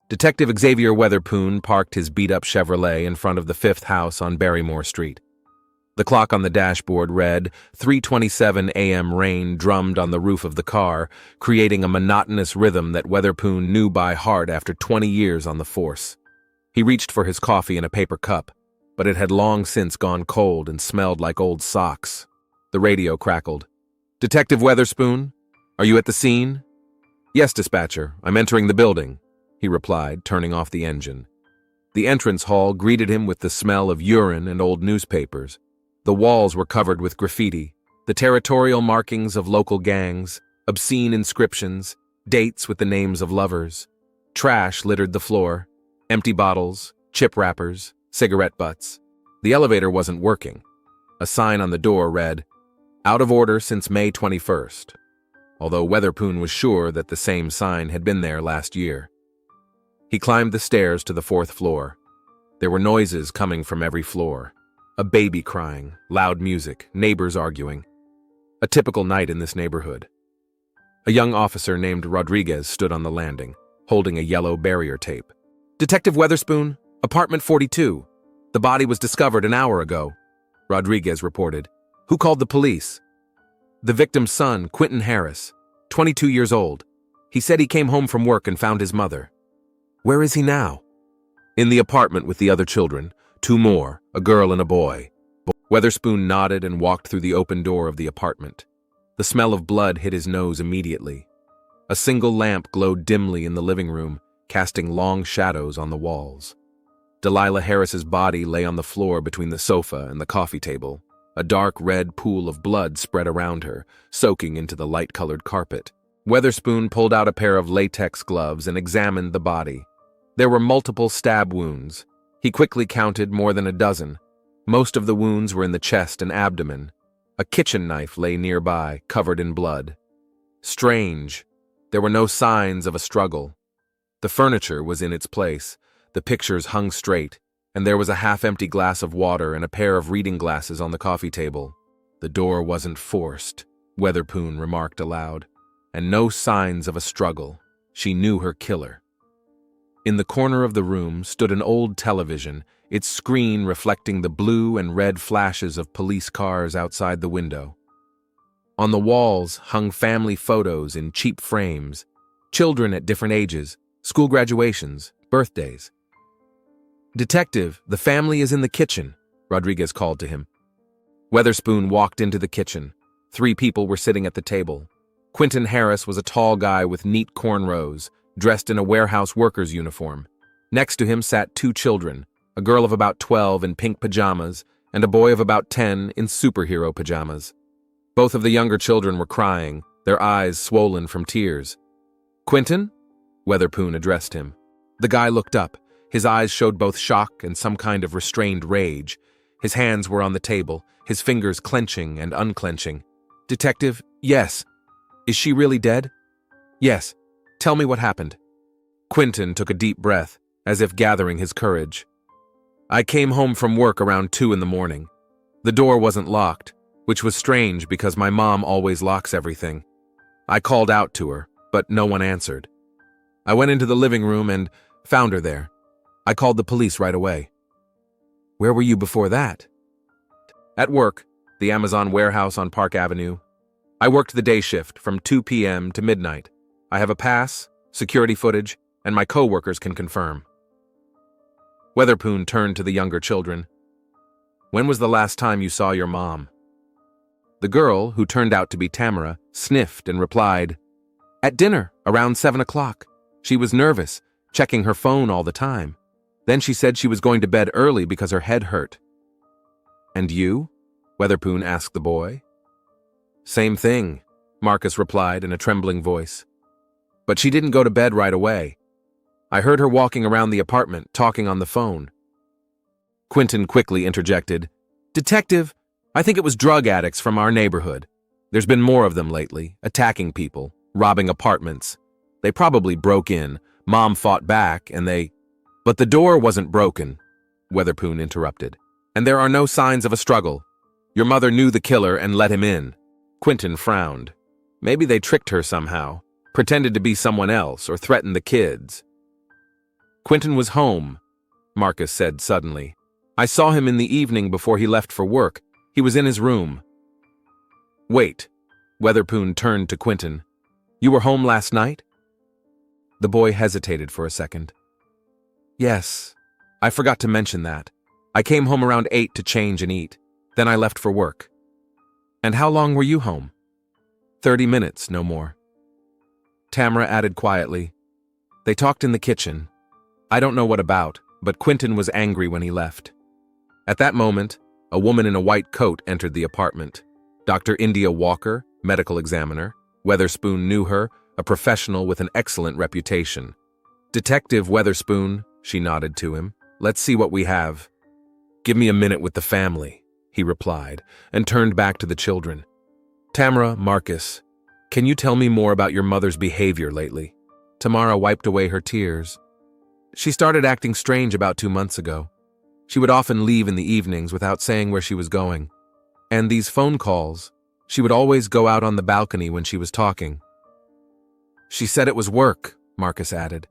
Detective Xavier Weatherpoon parked his beat-up Chevrolet in front of the fifth house on Barrymore Street. The clock on the dashboard read 3:27 a.m. Rain drummed on the roof of the car, creating a monotonous rhythm that Weatherpoon knew by heart after 20 years on the force. He reached for his coffee in a paper cup, but it had long since gone cold and smelled like old socks. The radio crackled. "Detective Weatherspoon, are you at the scene?" "Yes, dispatcher, I'm entering the building," he replied, turning off the engine. The entrance hall greeted him with the smell of urine and old newspapers. The walls were covered with graffiti, the territorial markings of local gangs, obscene inscriptions, dates with the names of lovers. Trash littered the floor, empty bottles, chip wrappers, cigarette butts. The elevator wasn't working. A sign on the door read, "Out of order since May 21st," although Weatherpoon was sure that the same sign had been there last year. He climbed the stairs to the fourth floor. There were noises coming from every floor. A baby crying, loud music, neighbors arguing. A typical night in this neighborhood. A young officer named Rodriguez stood on the landing, holding a yellow barrier tape. "Detective Weatherspoon, apartment 42. The body was discovered an hour ago," Rodriguez reported. "Who called the police?" "The victim's son, Quentin Harris, 22 years old. He said he came home from work and found his mother." "Where is he now?" "In the apartment with the other children. 2 more, a girl and a boy." Weatherspoon nodded and walked through the open door of the apartment. The smell of blood hit his nose immediately. A single lamp glowed dimly in the living room, casting long shadows on the walls. Delilah Harris's body lay on the floor between the sofa and the coffee table. A dark red pool of blood spread around her, soaking into the light-colored carpet. Weatherspoon pulled out a pair of latex gloves and examined the body. There were multiple stab wounds. He quickly counted more than a dozen. Most of the wounds were in the chest and abdomen. A kitchen knife lay nearby, covered in blood. Strange. There were no signs of a struggle. The furniture was in its place, the pictures hung straight, and there was a half-empty glass of water and a pair of reading glasses on the coffee table. "The door wasn't forced," Weatherpoon remarked aloud. "And no signs of a struggle. She knew her killer." In the corner of the room stood an old television, its screen reflecting the blue and red flashes of police cars outside the window. On the walls hung family photos in cheap frames, children at different ages, school graduations, birthdays. "Detective, the family is in the kitchen," Rodriguez called to him. Weatherspoon walked into the kitchen. 3 people were sitting at the table. Quentin Harris was a tall guy with neat cornrows, dressed in a warehouse worker's uniform. Next to him sat 2 children, a girl of about 12 in pink pajamas and a boy of about 10 in superhero pajamas. Both of the younger children were crying, their eyes swollen from tears. "Quentin?" Weatherpoon addressed him. The guy looked up. His eyes showed both shock and some kind of restrained rage. His hands were on the table, his fingers clenching and unclenching. "Detective, yes. Is she really dead?" "Yes. Tell me what happened." Quentin took a deep breath, as if gathering his courage. "I came home from work around 2 in the morning. The door wasn't locked, which was strange because my mom always locks everything. I called out to her, but no one answered. I went into the living room and found her there. I called the police right away." "Where were you before that?" "At work, the Amazon warehouse on Park Avenue. I worked the day shift from 2 p.m. to midnight. I have a pass, security footage, and my co-workers can confirm." Weatherpoon turned to the younger children. "When was the last time you saw your mom?" The girl, who turned out to be Tamara, sniffed and replied, "At dinner, around 7 o'clock. She was nervous, checking her phone all the time. Then she said she was going to bed early because her head hurt." "And you?" Weatherpoon asked the boy. "Same thing," Marcus replied in a trembling voice. "But she didn't go to bed right away. I heard her walking around the apartment, talking on the phone." Quentin quickly interjected, "Detective, I think it was drug addicts from our neighborhood. There's been more of them lately, attacking people, robbing apartments. They probably broke in, Mom fought back, and they—" "But the door wasn't broken," Weatherpoon interrupted. "And there are no signs of a struggle. Your mother knew the killer and let him in." Quentin frowned. Maybe they tricked her somehow, pretended to be someone else, or threatened the kids. Quentin was home, Marcus said suddenly. I saw him in the evening before he left for work. He was in his room. Wait, Weatherpoon turned to Quentin. You were home last night? The boy hesitated for a second. Yes, I forgot to mention that. I came home around 8 to change and eat. Then I left for work. And how long were you home? 30 minutes, no more. Tamara added quietly. They talked in the kitchen. I don't know what about, but Quentin was angry when he left. At that moment, a woman in a white coat entered the apartment. Dr. India Walker, medical examiner. Weatherspoon knew her, a professional with an excellent reputation. Detective Weatherspoon, she nodded to him. Let's see what we have. Give me a minute with the family, he replied, and turned back to the children. Tamara, Marcus, can you tell me more about your mother's behavior lately? Tamara wiped away her tears. She started acting strange about 2 months ago. She would often leave in the evenings without saying where she was going. And these phone calls, she would always go out on the balcony when she was talking. She said it was work, Marcus added.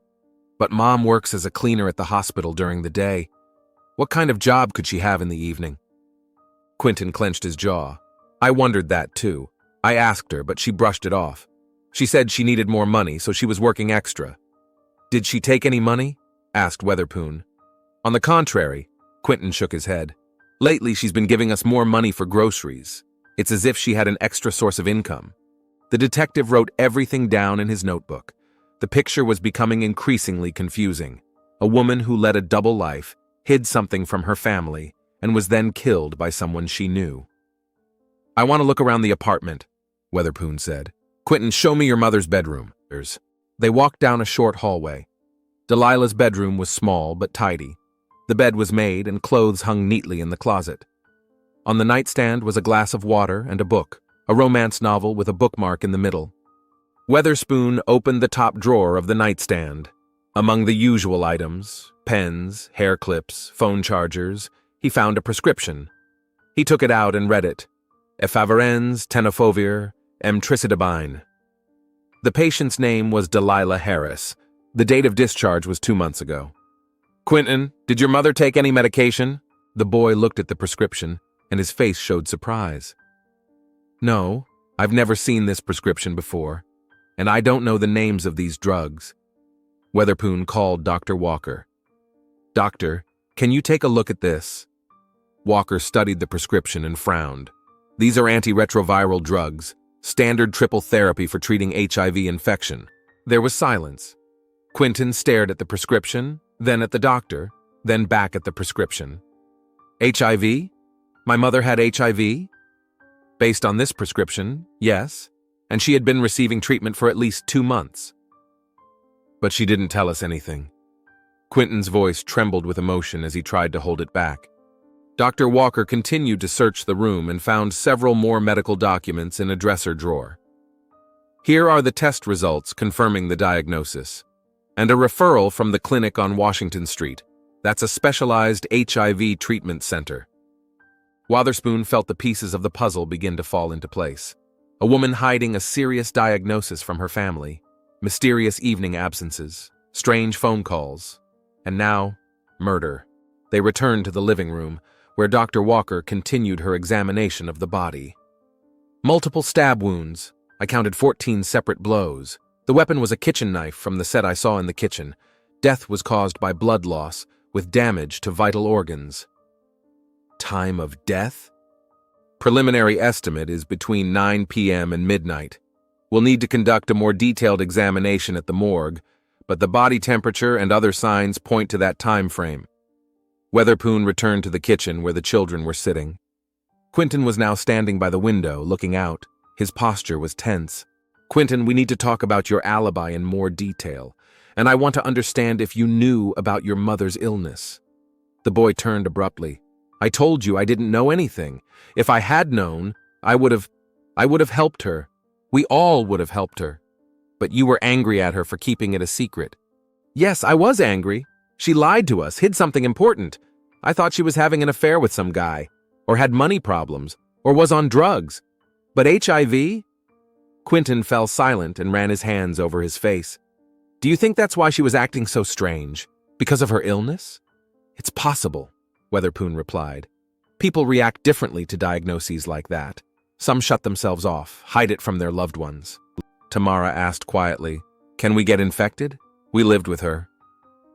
But Mom works as a cleaner at the hospital during the day. What kind of job could she have in the evening? Quentin clenched his jaw. I wondered that too. I asked her, but she brushed it off. She said she needed more money, so she was working extra. Did she take any money? Asked Weatherpoon. On the contrary, Quentin shook his head. Lately, she's been giving us more money for groceries. It's as if she had an extra source of income. The detective wrote everything down in his notebook. The picture was becoming increasingly confusing. A woman who led a double life, hid something from her family, and was then killed by someone she knew. I want to look around the apartment, Weatherpoon said. Quentin, show me your mother's bedroom. They walked down a short hallway. Delilah's bedroom was small but tidy. The bed was made and clothes hung neatly in the closet. On the nightstand was a glass of water and a book, a romance novel with a bookmark in the middle. Weatherspoon opened the top drawer of the nightstand. Among the usual items, pens, hair clips, phone chargers, he found a prescription. He took it out and read it. Efavirenz, tenofovir, emtricitabine. The patient's name was Delilah Harris. The date of discharge was 2 months ago. Quentin, did your mother take any medication? The boy looked at the prescription, and his face showed surprise. No, I've never seen this prescription before, and I don't know the names of these drugs. Weatherpoon called Dr. Walker. Doctor, can you take a look at this? Walker studied the prescription and frowned. These are antiretroviral drugs, standard triple therapy for treating HIV infection. There was silence. Quentin stared at the prescription, then at the doctor, then back at the prescription. HIV? My mother had HIV? Based on this prescription, yes, and she had been receiving treatment for at least 2 months. But she didn't tell us anything. Quentin's voice trembled with emotion as he tried to hold it back. Dr. Walker continued to search the room and found several more medical documents in a dresser drawer. Here are the test results confirming the diagnosis, and a referral from the clinic on Washington Street. That's a specialized HIV treatment center. Weatherspoon felt the pieces of the puzzle begin to fall into place. A woman hiding a serious diagnosis from her family, mysterious evening absences, strange phone calls, and now, murder. They returned to the living room, where Dr. Walker continued her examination of the body. Multiple stab wounds. I counted 14 separate blows. The weapon was a kitchen knife from the set I saw in the kitchen. Death was caused by blood loss, with damage to vital organs. Time of death? Preliminary estimate is between 9 p.m. and midnight. We'll need to conduct a more detailed examination at the morgue, but the body temperature and other signs point to that time frame. Weatherpoon returned to the kitchen where the children were sitting. Quentin was now standing by the window, looking out. His posture was tense. Quentin, we need to talk about your alibi in more detail, and I want to understand if you knew about your mother's illness. The boy turned abruptly. I told you I didn't know anything. If I had known, I would have helped her. We all would have helped her. But you were angry at her for keeping it a secret. Yes, I was angry. She lied to us, hid something important. I thought she was having an affair with some guy, or had money problems, or was on drugs. But HIV? Quentin fell silent and ran his hands over his face. Do you think that's why she was acting so strange? Because of her illness? It's possible, Weatherpoon replied. People react differently to diagnoses like that. Some shut themselves off, hide it from their loved ones. Tamara asked quietly, "Can we get infected?" We lived with her.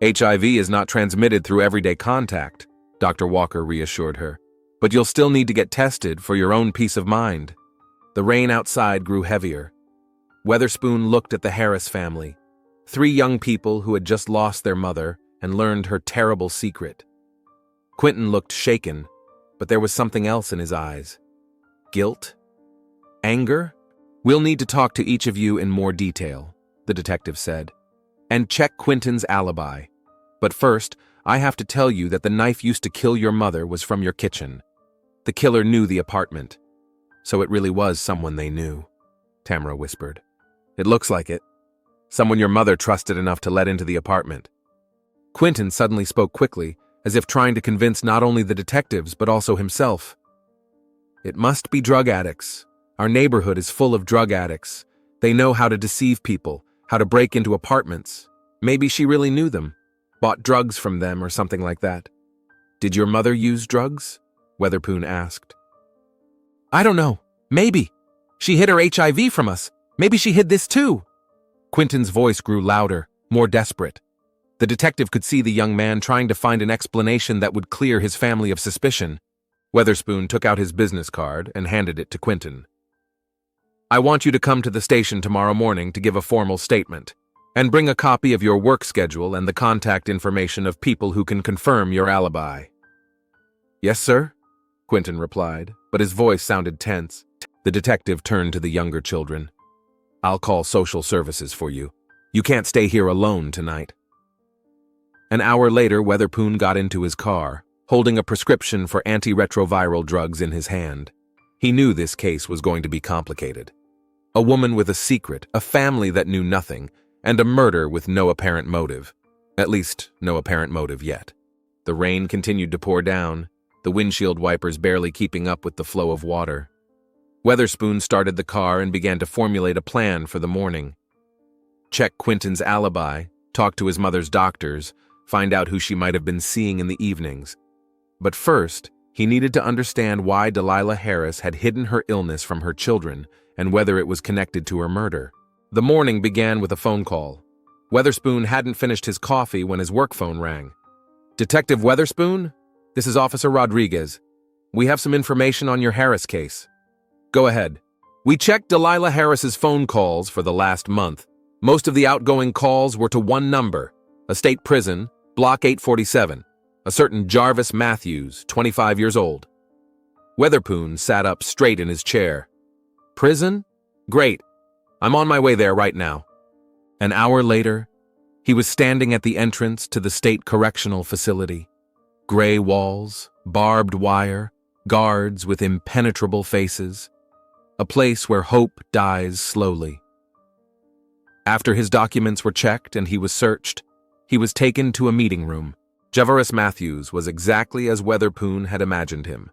HIV is not transmitted through everyday contact, Dr. Walker reassured her. But you'll still need to get tested for your own peace of mind. The rain outside grew heavier. Weatherspoon looked at the Harris family, 3 young people who had just lost their mother and learned her terrible secret. Quentin looked shaken, but there was something else in his eyes. Guilt? Anger? We'll need to talk to each of you in more detail, the detective said, and check Quentin's alibi. But first, I have to tell you that the knife used to kill your mother was from your kitchen. The killer knew the apartment, so it really was someone they knew, Tamara whispered. It looks like it. Someone your mother trusted enough to let into the apartment. Quentin suddenly spoke quickly, as if trying to convince not only the detectives but also himself. It must be drug addicts. Our neighborhood is full of drug addicts. They know how to deceive people, how to break into apartments. Maybe she really knew them, bought drugs from them or something like that. Did your mother use drugs? Weatherpoon asked. I don't know. Maybe. She hid her HIV from us. Maybe she hid this too. Quentin's voice grew louder, more desperate. The detective could see the young man trying to find an explanation that would clear his family of suspicion. Weatherspoon took out his business card and handed it to Quentin. I want you to come to the station tomorrow morning to give a formal statement, and bring a copy of your work schedule and the contact information of people who can confirm your alibi. Yes, sir, Quentin replied, but his voice sounded tense. The detective turned to the younger children. I'll call social services for you. You can't stay here alone tonight. An hour later, Weatherpoon got into his car, holding a prescription for antiretroviral drugs in his hand. He knew this case was going to be complicated. A woman with a secret, a family that knew nothing, and a murder with no apparent motive. At least, no apparent motive yet. The rain continued to pour down, the windshield wipers barely keeping up with the flow of water. Weatherspoon started the car and began to formulate a plan for the morning. Check Quentin's alibi, talk to his mother's doctors, find out who she might have been seeing in the evenings. But first, he needed to understand why Delilah Harris had hidden her illness from her children and whether it was connected to her murder. The morning began with a phone call. Weatherspoon hadn't finished his coffee when his work phone rang. Detective Weatherspoon? This is Officer Rodriguez. We have some information on your Harris case. Go ahead. We checked Delilah Harris's phone calls for the last month. Most of the outgoing calls were to one number, a state prison, Block 847, a certain Jarvis Matthews, 25 years old. Weatherpoon sat up straight in his chair. Prison? Great. I'm on my way there right now. An hour later, he was standing at the entrance to the state correctional facility. Gray walls, barbed wire, guards with impenetrable faces. A place where hope dies slowly. After his documents were checked and he was searched, he was taken to a meeting room. Jarvis Matthews was exactly as Weatherpoon had imagined him.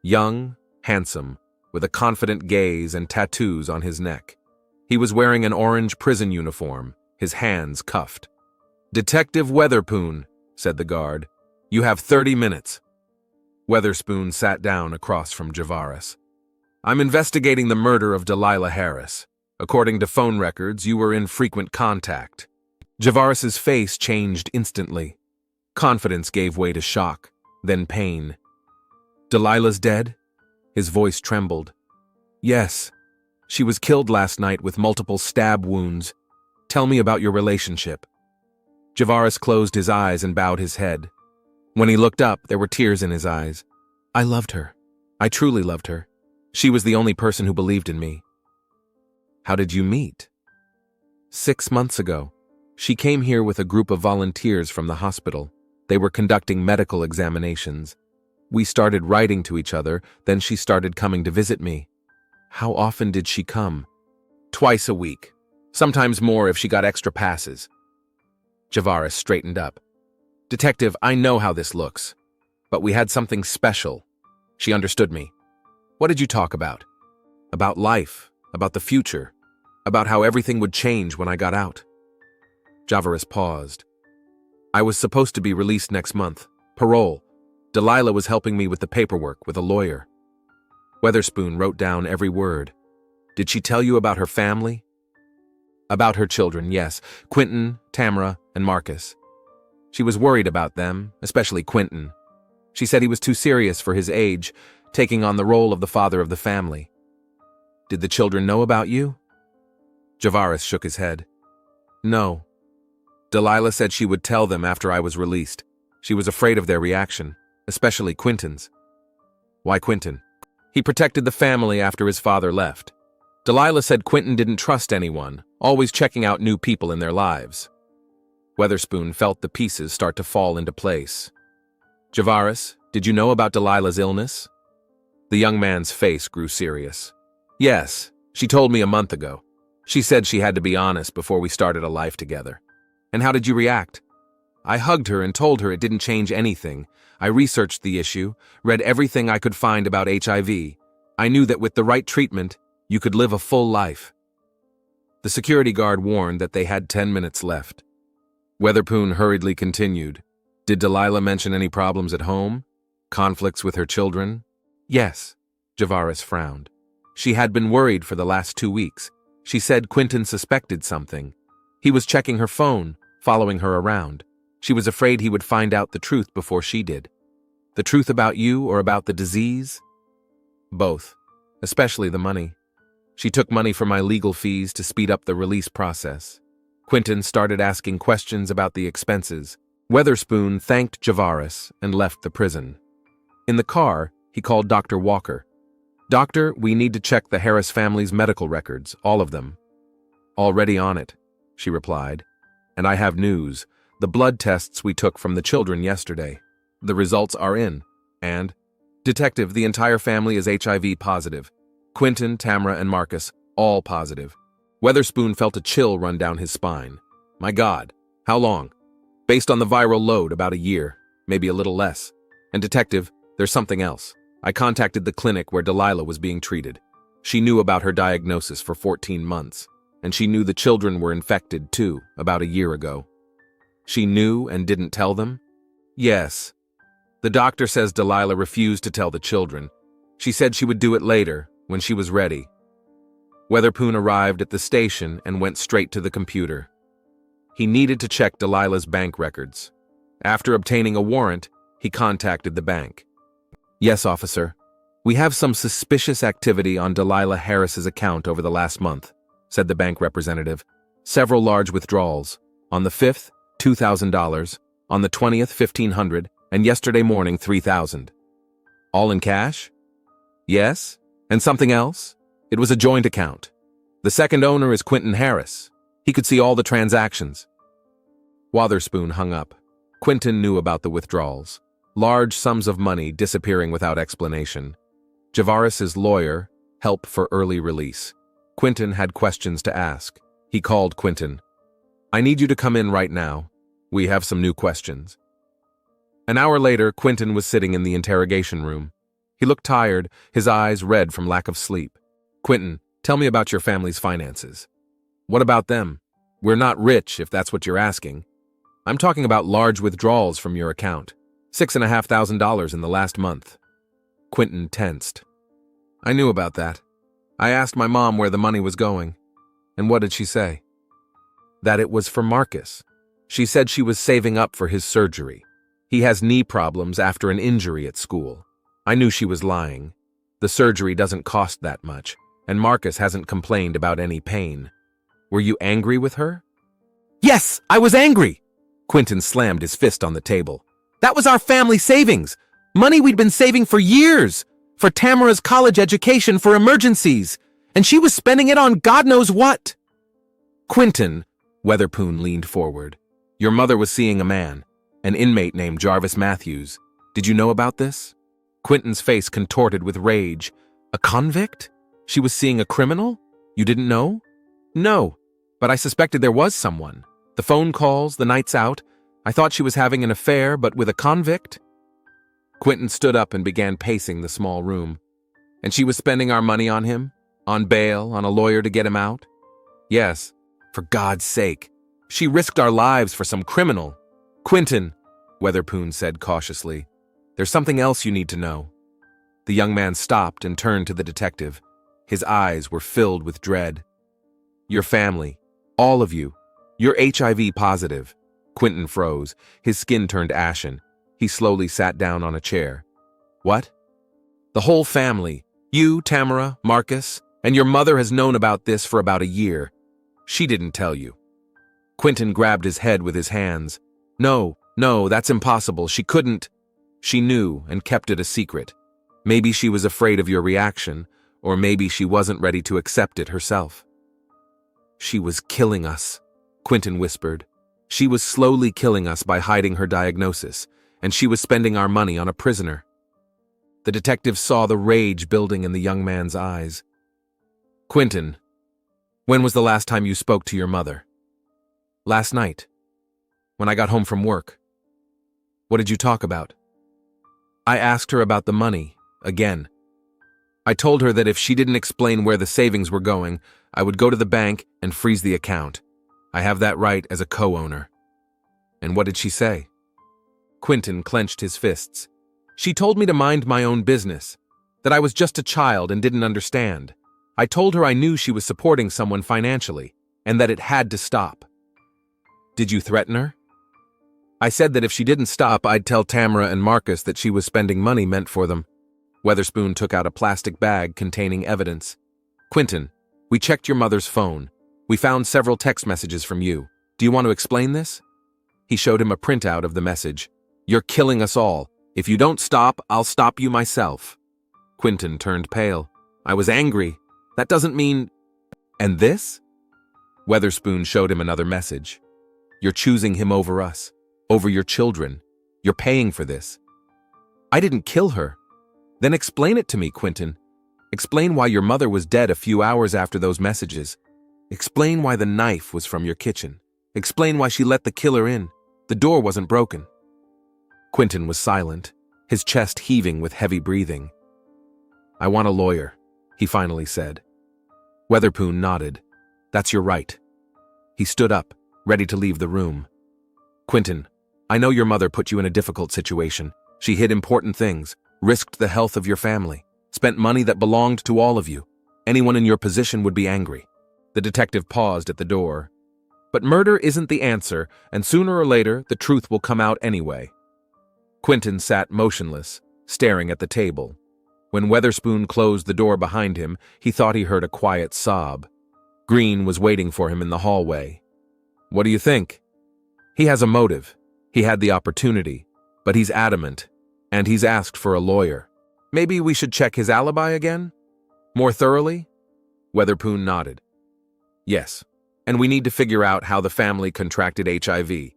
Young, handsome, with a confident gaze and tattoos on his neck. He was wearing an orange prison uniform, his hands cuffed. Detective Weatherpoon, said the guard, you have 30 minutes. Weatherspoon sat down across from Jarvis. I'm investigating the murder of Delilah Harris. According to phone records, you were in frequent contact. Jarvis's face changed instantly. Confidence gave way to shock, then pain. Delilah's dead? His voice trembled. Yes. She was killed last night with multiple stab wounds. Tell me about your relationship. Jarvis closed his eyes and bowed his head. When he looked up, there were tears in his eyes. I loved her. I truly loved her. She was the only person who believed in me. How did you meet? 6 months ago. She came here with a group of volunteers from the hospital. They were conducting medical examinations. We started writing to each other, then she started coming to visit me. How often did she come? Twice a week. Sometimes more if she got extra passes. Jarvis straightened up. Detective, I know how this looks, but we had something special. She understood me. What did you talk about? About life, about the future, about how everything would change when I got out. Jarvis paused. I was supposed to be released next month. Parole. Delilah was helping me with the paperwork with a lawyer. Weatherspoon wrote down every word. Did she tell you about her family? About her children, yes. Quentin, Tamara, and Marcus. She was worried about them, especially Quentin. She said he was too serious for his age, taking on the role of the father of the family. Did the children know about you? Javaris shook his head. No. Delilah said she would tell them after I was released. She was afraid of their reaction, especially Quentin's. Why Quentin? He protected the family after his father left. Delilah said Quentin didn't trust anyone, always checking out new people in their lives. Weatherspoon felt the pieces start to fall into place. Javaris, did you know about Delilah's illness? The young man's face grew serious. Yes, she told me a month ago. She said she had to be honest before we started a life together. And how did you react? I hugged her and told her it didn't change anything. I researched the issue, read everything I could find about HIV. I knew that with the right treatment, you could live a full life. The security guard warned that they had 10 minutes left. Weatherspoon hurriedly continued. Did Delilah mention any problems at home? Conflicts with her children? Yes, Javaris frowned. She had been worried for the last 2 weeks. She said Quentin suspected something. He was checking her phone, following her around. She was afraid he would find out the truth before she did. The truth about you or about the disease? Both, especially the money. She took money for my legal fees to speed up the release process. Quentin started asking questions about the expenses. Weatherspoon thanked Javaris and left the prison. In the car, he called Dr. Walker. Doctor, we need to check the Harris family's medical records, all of them. Already on it, she replied. And I have news. The blood tests we took from the children yesterday. The results are in. And? Detective, the entire family is HIV positive. Quentin, Tamara, and Marcus, all positive. Weatherspoon felt a chill run down his spine. My God, how long? Based on the viral load, about a year, maybe a little less. And detective, there's something else. I contacted the clinic where Delilah was being treated. She knew about her diagnosis for 14 months, and she knew the children were infected too, about a year ago. She knew and didn't tell them? Yes. The doctor says Delilah refused to tell the children. She said she would do it later, when she was ready. Weatherspoon arrived at the station and went straight to the computer. He needed to check Delilah's bank records. After obtaining a warrant, he contacted the bank. Yes, officer. We have some suspicious activity on Delilah Harris's account over the last month, said the bank representative. Several large withdrawals. On the 5th, $2,000. On the 20th, $1,500. And yesterday morning, $3,000. All in cash? Yes. And something else? It was a joint account. The second owner is Quentin Harris. He could see all the transactions. Weatherspoon hung up. Quentin knew about the withdrawals. Large sums of money disappearing without explanation. Javaris's lawyer, help for early release. Quentin had questions to ask. He called Quentin. I need you to come in right now. We have some new questions. An hour later, Quentin was sitting in the interrogation room. He looked tired, his eyes red from lack of sleep. Quentin, tell me about your family's finances. What about them? We're not rich, if that's what you're asking. I'm talking about large withdrawals from your account. $6,500 in the last month. Quentin tensed. I knew about that. I asked my mom where the money was going. And what did she say? That it was for Marcus. She said she was saving up for his surgery. He has knee problems after an injury at school. I knew she was lying. The surgery doesn't cost that much, and Marcus hasn't complained about any pain. Were you angry with her? Yes, I was angry! Quentin slammed his fist on the table. That was our family savings! Money we'd been saving for years! For Tamara's college education, for emergencies! And she was spending it on God knows what! Quentin, Weatherspoon leaned forward. Your mother was seeing a man, an inmate named Jarvis Matthews. Did you know about this? Quentin's face contorted with rage. A convict? She was seeing a criminal? You didn't know? No, but I suspected there was someone. The phone calls, the nights out. I thought she was having an affair, but with a convict? Quentin stood up and began pacing the small room. And she was spending our money on him? On bail, on a lawyer to get him out? Yes, for God's sake. She risked our lives for some criminal. Quentin, Weatherpoon said cautiously, there's something else you need to know. The young man stopped and turned to the detective. His eyes were filled with dread. Your family, all of you, you're HIV positive. Quentin froze. His skin turned ashen. He slowly sat down on a chair. What? The whole family, you, Tamara, Marcus, and your mother has known about this for about a year. She didn't tell you. Quentin grabbed his head with his hands. No, that's impossible. She couldn't. She knew and kept it a secret. Maybe she was afraid of your reaction, or maybe she wasn't ready to accept it herself. She was killing us, Quentin whispered. She was slowly killing us by hiding her diagnosis, and she was spending our money on a prisoner. The detective saw the rage building in the young man's eyes. Quentin, when was the last time you spoke to your mother? Last night, when I got home from work. What did you talk about? I asked her about the money, again. I told her that if she didn't explain where the savings were going, I would go to the bank and freeze the account. I have that right as a co-owner. And what did she say? Quentin clenched his fists. She told me to mind my own business, that I was just a child and didn't understand. I told her I knew she was supporting someone financially, and that it had to stop. Did you threaten her? I said that if she didn't stop, I'd tell Tamara and Marcus that she was spending money meant for them. Weatherspoon took out a plastic bag containing evidence. Quentin, we checked your mother's phone. We found several text messages from you. Do you want to explain this? He showed him a printout of the message. You're killing us all. If you don't stop, I'll stop you myself. Quentin turned pale. I was angry. That doesn't mean… And this? Weatherspoon showed him another message. You're choosing him over us, over your children. You're paying for this. I didn't kill her. Then explain it to me, Quentin. Explain why your mother was dead a few hours after those messages. Explain why the knife was from your kitchen. Explain why she let the killer in. The door wasn't broken. Quentin was silent, his chest heaving with heavy breathing. I want a lawyer, he finally said. Weatherpoon nodded. That's your right. He stood up, ready to leave the room. Quentin, I know your mother put you in a difficult situation. She hid important things, risked the health of your family, spent money that belonged to all of you. Anyone in your position would be angry. The detective paused at the door. But murder isn't the answer, and sooner or later, the truth will come out anyway. Quentin sat motionless, staring at the table. When Weatherspoon closed the door behind him, he thought he heard a quiet sob. Green was waiting for him in the hallway. What do you think? He has a motive. He had the opportunity, but he's adamant, and he's asked for a lawyer. Maybe we should check his alibi again? More thoroughly? Weatherpoon nodded. Yes, and we need to figure out how the family contracted HIV.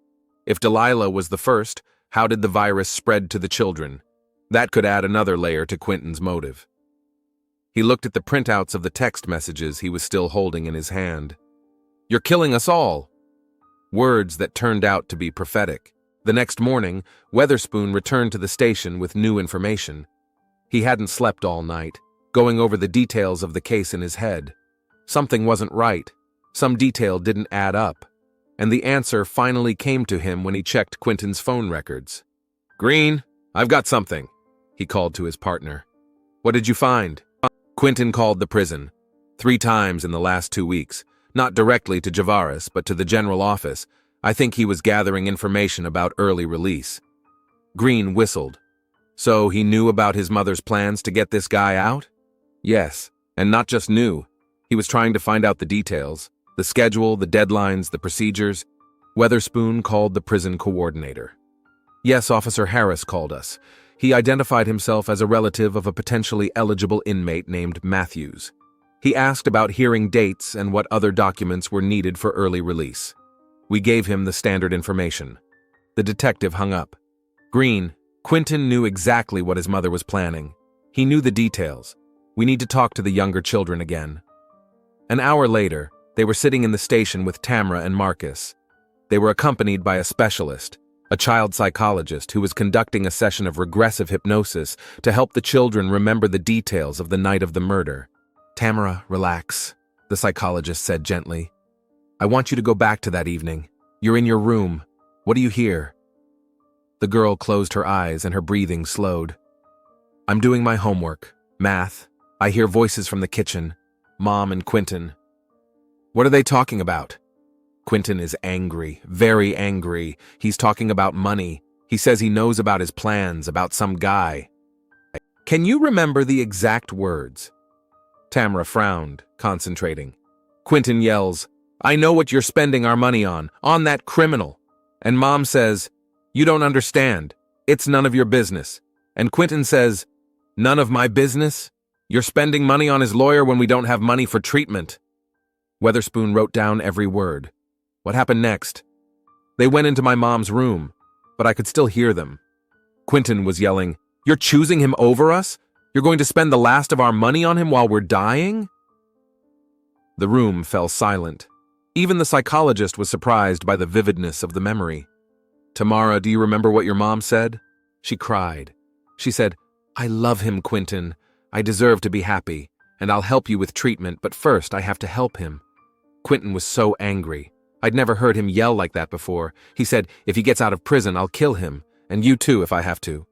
If Delilah was the first, how did the virus spread to the children? That could add another layer to Quentin's motive. He looked at the printouts of the text messages he was still holding in his hand. You're killing us all. Words that turned out to be prophetic. The next morning, Weatherspoon returned to the station with new information. He hadn't slept all night, going over the details of the case in his head. Something wasn't right. Some detail didn't add up. And the answer finally came to him when he checked Quentin's phone records. Green, I've got something, he called to his partner. What did you find? Quentin called the prison 3 times in the last 2 weeks. Not directly to Javaris, but to the general office. I think he was gathering information about early release. Green whistled. So he knew about his mother's plans to get this guy out? Yes, and not just knew. He was trying to find out the details, the schedule, the deadlines, the procedures. Weatherspoon called the prison coordinator. Yes, Officer Harris called us. He identified himself as a relative of a potentially eligible inmate named Matthews. He asked about hearing dates and what other documents were needed for early release. We gave him the standard information. The detective hung up. Green, Quentin knew exactly what his mother was planning. He knew the details. We need to talk to the younger children again. An hour later, they were sitting in the station with Tamara and Marcus. They were accompanied by a specialist, a child psychologist who was conducting a session of regressive hypnosis to help the children remember the details of the night of the murder. Tamara, relax, the psychologist said gently. I want you to go back to that evening. You're in your room. What do you hear? The girl closed her eyes and her breathing slowed. I'm doing my homework. Math. I hear voices from the kitchen. Mom and Quentin. What are they talking about? Quentin is angry, very angry. He's talking about money. He says he knows about his plans, about some guy. Can you remember the exact words? Tamara frowned, concentrating. Quentin yells, I know what you're spending our money on that criminal. And Mom says, you don't understand. It's none of your business. And Quentin says, none of my business? You're spending money on his lawyer when we don't have money for treatment. Weatherspoon wrote down every word. What happened next? They went into my mom's room, but I could still hear them. Quentin was yelling, You're choosing him over us? You're going to spend the last of our money on him while we're dying? The room fell silent. Even the psychologist was surprised by the vividness of the memory. Tamara, do you remember what your mom said? She cried. She said, I love him, Quentin. I deserve to be happy, and I'll help you with treatment, but first I have to help him. Quentin was so angry. I'd never heard him yell like that before. He said, if he gets out of prison, I'll kill him, and you too if I have to.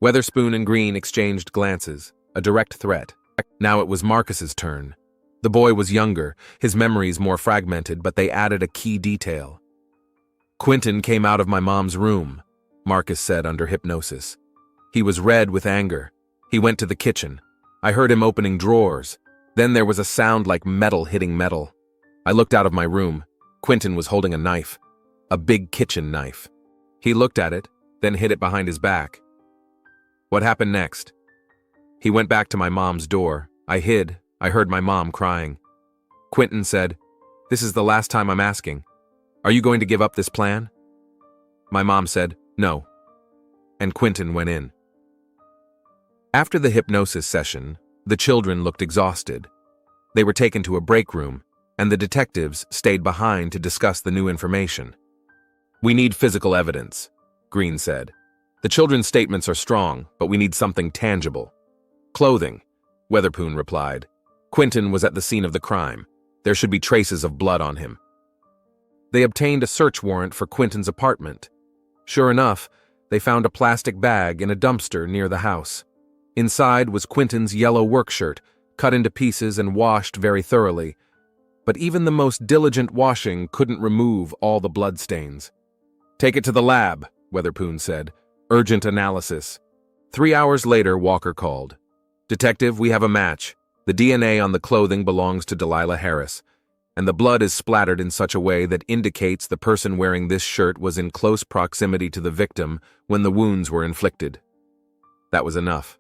Weatherspoon and Green exchanged glances, a direct threat. Now it was Marcus's turn. The boy was younger, his memories more fragmented, but they added a key detail. Quentin came out of my mom's room, Marcus said under hypnosis. He was red with anger. He went to the kitchen. I heard him opening drawers. Then there was a sound like metal hitting metal. I looked out of my room. Quentin was holding a knife, a big kitchen knife. He looked at it, then hid it behind his back. What happened next? He went back to my mom's door. I hid. I heard my mom crying. Quentin said, This is the last time I'm asking. Are you going to give up this plan? My mom said, No. And Quentin went in. After the hypnosis session, the children looked exhausted. They were taken to a break room, and the detectives stayed behind to discuss the new information. We need physical evidence, Green said. The children's statements are strong, but we need something tangible. Clothing, Weatherpoon replied. Quentin was at the scene of the crime. There should be traces of blood on him. They obtained a search warrant for Quentin's apartment. Sure enough, they found a plastic bag in a dumpster near the house. Inside was Quentin's yellow work shirt, cut into pieces and washed very thoroughly. But even the most diligent washing couldn't remove all the bloodstains. Take it to the lab, Weatherpoon said. Urgent analysis. 3 hours later, Walker called. Detective, we have a match. The DNA on the clothing belongs to Delilah Harris, and the blood is splattered in such a way that indicates the person wearing this shirt was in close proximity to the victim when the wounds were inflicted. That was enough.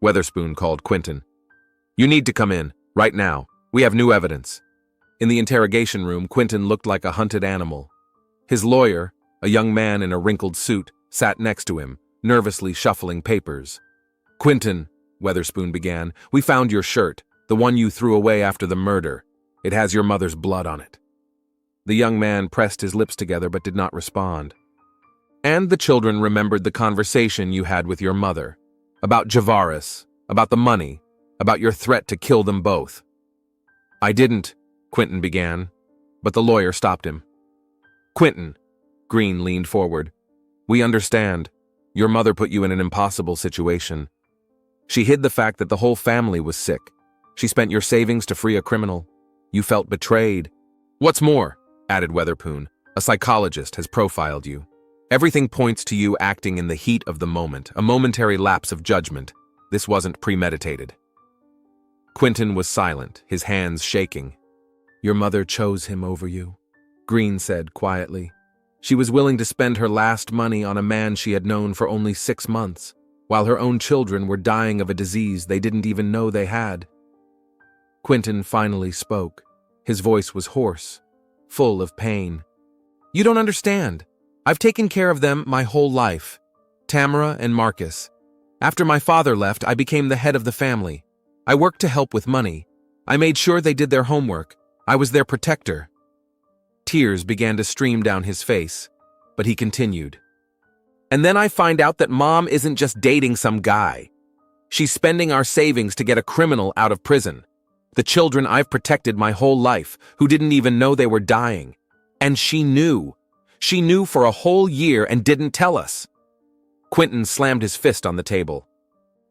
Weatherspoon called Quentin. You need to come in, right now. We have new evidence. In the interrogation room, Quentin looked like a hunted animal. His lawyer, a young man in a wrinkled suit, sat next to him, nervously shuffling papers. Quentin, Weatherspoon began, we found your shirt, the one you threw away after the murder. It has your mother's blood on it. The young man pressed his lips together but did not respond. And the children remembered the conversation you had with your mother. About Javaris, about the money, about your threat to kill them both. I didn't, Quentin began, but the lawyer stopped him. Quentin, Green leaned forward. We understand. Your mother put you in an impossible situation. She hid the fact that the whole family was sick. She spent your savings to free a criminal. You felt betrayed. What's more, added Weatherpoon, a psychologist has profiled you. Everything points to you acting in the heat of the moment, a momentary lapse of judgment. This wasn't premeditated. Quentin was silent, his hands shaking. Your mother chose him over you, Green said quietly. She was willing to spend her last money on a man she had known for only 6 months, while her own children were dying of a disease they didn't even know they had. Quentin finally spoke. His voice was hoarse, full of pain. You don't understand. I've taken care of them my whole life. Tamara and Marcus. After my father left, I became the head of the family. I worked to help with money. I made sure they did their homework. I was their protector. Tears began to stream down his face, but he continued. And then I find out that Mom isn't just dating some guy. She's spending our savings to get a criminal out of prison. The children I've protected my whole life, who didn't even know they were dying. And she knew. She knew for a whole year and didn't tell us. Quentin slammed his fist on the table.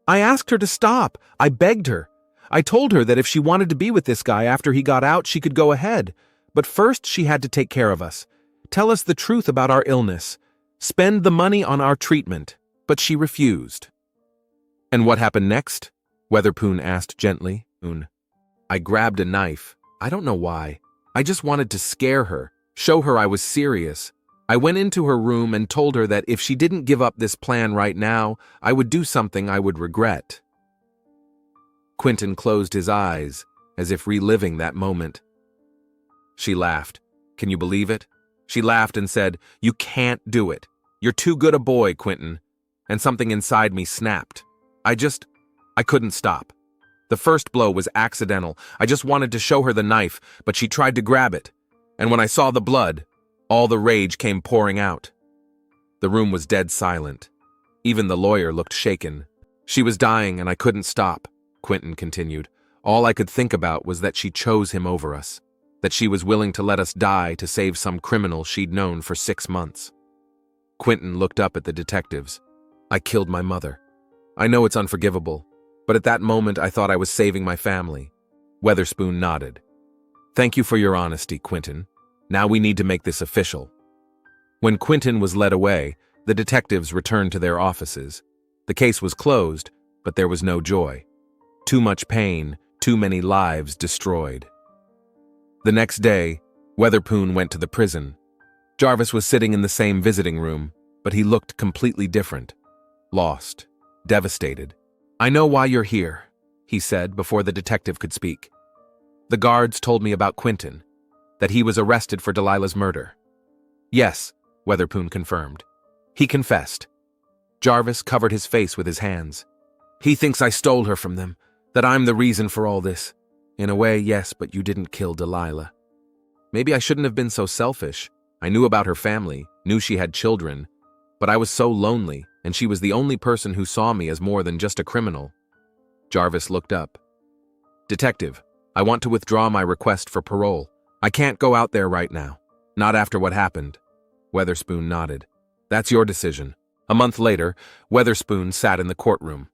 I asked her to stop. I begged her. I told her that if she wanted to be with this guy after he got out, she could go ahead. But first she had to take care of us. Tell us the truth about our illness. Spend the money on our treatment. But she refused. And what happened next? Weatherpoon asked gently. I grabbed a knife. I don't know why. I just wanted to scare her, show her I was serious. I went into her room and told her that if she didn't give up this plan right now, I would do something I would regret. Quentin closed his eyes, as if reliving that moment. She laughed. Can you believe it? She laughed and said, You can't do it. You're too good a boy, Quentin. And something inside me snapped. I couldn't stop. The first blow was accidental. I just wanted to show her the knife, but she tried to grab it. And when I saw the blood, all the rage came pouring out. The room was dead silent. Even the lawyer looked shaken. She was dying and I couldn't stop, Quentin continued. All I could think about was that she chose him over us, that she was willing to let us die to save some criminal she'd known for 6 months. Quentin looked up at the detectives. I killed my mother. I know it's unforgivable, but at that moment I thought I was saving my family. Weatherspoon nodded. Thank you for your honesty, Quentin. Now we need to make this official. When Quentin was led away, the detectives returned to their offices. The case was closed, but there was no joy. Too much pain, too many lives destroyed. The next day, Weatherpoon went to the prison. Jarvis was sitting in the same visiting room, but he looked completely different. Lost, devastated. I know why you're here, he said before the detective could speak. The guards told me about Quentin, that he was arrested for Delilah's murder. Yes, Weatherpoon confirmed. He confessed. Jarvis covered his face with his hands. He thinks I stole her from them, that I'm the reason for all this. In a way, yes, but you didn't kill Delilah. Maybe I shouldn't have been so selfish. I knew about her family, knew she had children, but I was so lonely, and she was the only person who saw me as more than just a criminal. Jarvis looked up. Detective, I want to withdraw my request for parole. I can't go out there right now. Not after what happened. Weatherspoon nodded. That's your decision. A month later, Weatherspoon sat in the courtroom.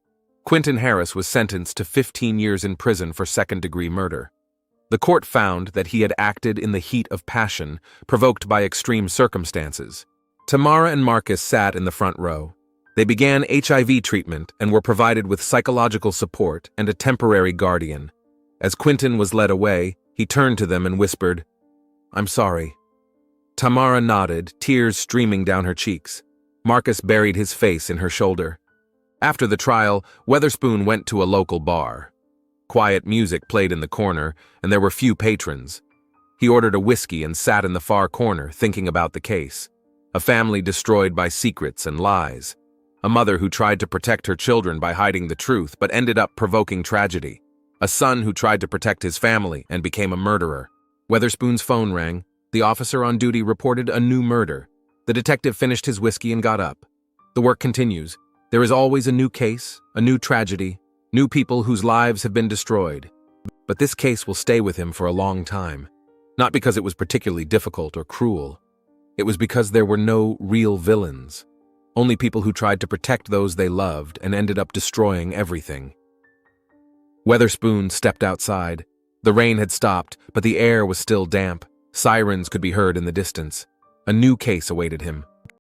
Quentin Harris was sentenced to 15 years in prison for second-degree murder. The court found that he had acted in the heat of passion, provoked by extreme circumstances. Tamara and Marcus sat in the front row. They began HIV treatment and were provided with psychological support and a temporary guardian. As Quentin was led away, he turned to them and whispered, I'm sorry. Tamara nodded, tears streaming down her cheeks. Marcus buried his face in her shoulder. After the trial, Weatherspoon went to a local bar. Quiet music played in the corner, and there were few patrons. He ordered a whiskey and sat in the far corner, thinking about the case. A family destroyed by secrets and lies. A mother who tried to protect her children by hiding the truth, but ended up provoking tragedy. A son who tried to protect his family and became a murderer. Weatherspoon's phone rang. The officer on duty reported a new murder. The detective finished his whiskey and got up. The work continues. There is always a new case, a new tragedy, new people whose lives have been destroyed. But this case will stay with him for a long time. Not because it was particularly difficult or cruel. It was because there were no real villains. Only people who tried to protect those they loved and ended up destroying everything. Weatherspoon stepped outside. The rain had stopped, but the air was still damp. Sirens could be heard in the distance. A new case awaited him.